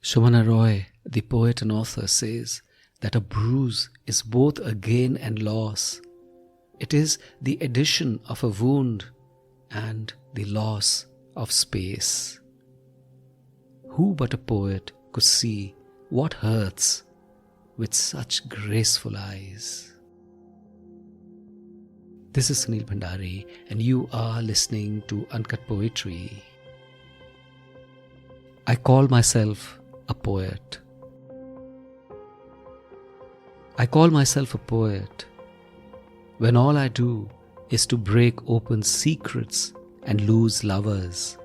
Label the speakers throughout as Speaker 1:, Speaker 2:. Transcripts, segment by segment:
Speaker 1: Shobana Roy, the poet and author, says that a bruise is both a gain and loss. It is the addition of a wound and the loss of space. Who but a poet could see what hurts with such graceful eyes? This is Sunil Bhandari, and you are listening to Uncut Poetry. I call myself a poet. I call myself a poet when all I do is to break open secrets and lose lovers.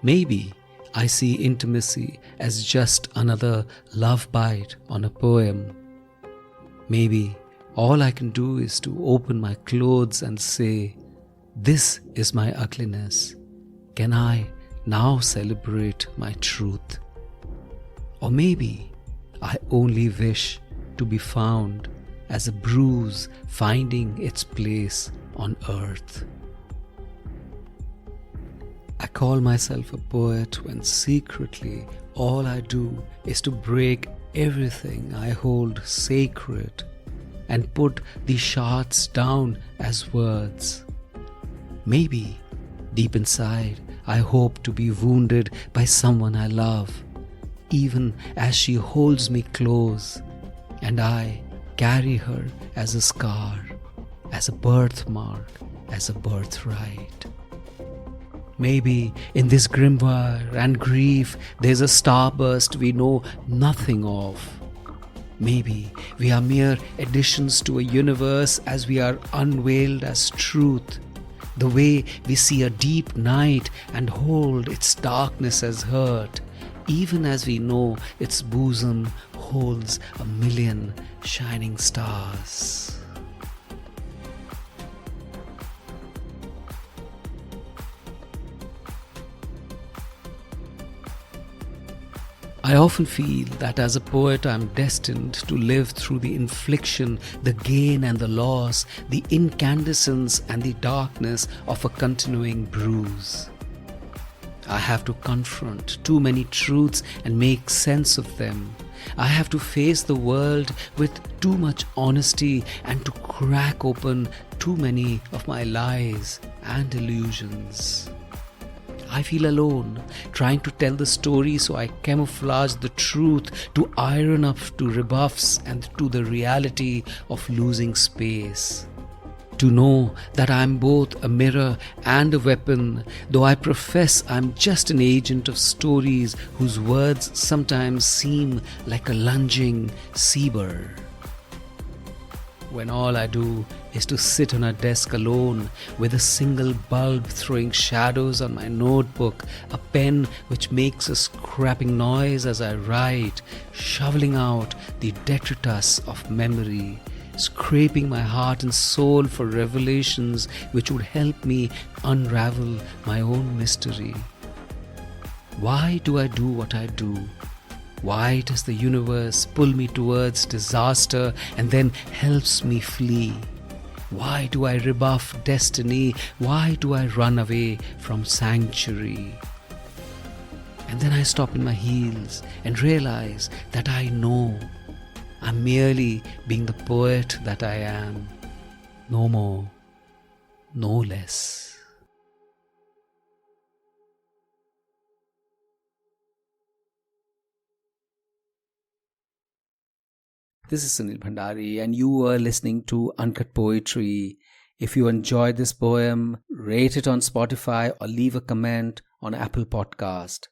Speaker 1: Maybe I see intimacy as just another love bite on a poem. Maybe all I can do is to open my clothes and say, "This is my ugliness. Can I now celebrate my truth?" Or maybe I only wish to be found as a bruise finding its place on earth. I call myself a poet when secretly all I do is to break everything I hold sacred and put the shards down as words. Maybe deep inside I hope to be wounded by someone I love, even as she holds me close, and I carry her as a scar, as a birthmark, as a birthright. Maybe in this grimoire and grief there's a starburst we know nothing of. Maybe we are mere additions to a universe as we are unveiled as truth, the way we see a deep night and hold its darkness as hurt, even as we know its bosom holds a million shining stars. I often feel that as a poet I am destined to live through the infliction, the gain and the loss, the incandescence and the darkness of a continuing bruise. I have to confront too many truths and make sense of them. I have to face the world with too much honesty and to crack open too many of my lies and illusions. I feel alone, trying to tell the story, so I camouflage the truth to iron up to rebuffs and to the reality of losing space. To know that I am both a mirror and a weapon, though I profess I am just an agent of stories whose words sometimes seem like a lunging sabre. When all I do is to sit on a desk alone with a single bulb throwing shadows on my notebook, a pen which makes a scraping noise as I write, shoveling out the detritus of memory, scraping my heart and soul for revelations which would help me unravel my own mystery. Why do I do what I do? Why does the universe pull me towards disaster and then helps me flee? Why do I rebuff destiny? Why do I run away from sanctuary? And then I stop in my heels and realize that I know I'm merely being the poet that I am. No more, no less. This is Sunil Bhandari, and you are listening to Uncut Poetry. If you enjoyed this poem, rate it on Spotify or leave a comment on Apple Podcast.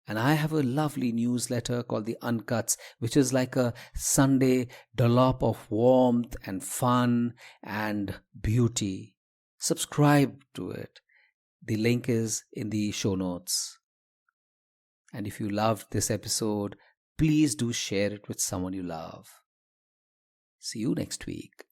Speaker 1: And I have a lovely newsletter called The Uncuts, which is like a Sunday dollop of warmth and fun and beauty. Subscribe to it. The link is in the show notes. And if you loved this episode, please do share it with someone you love. See you next week.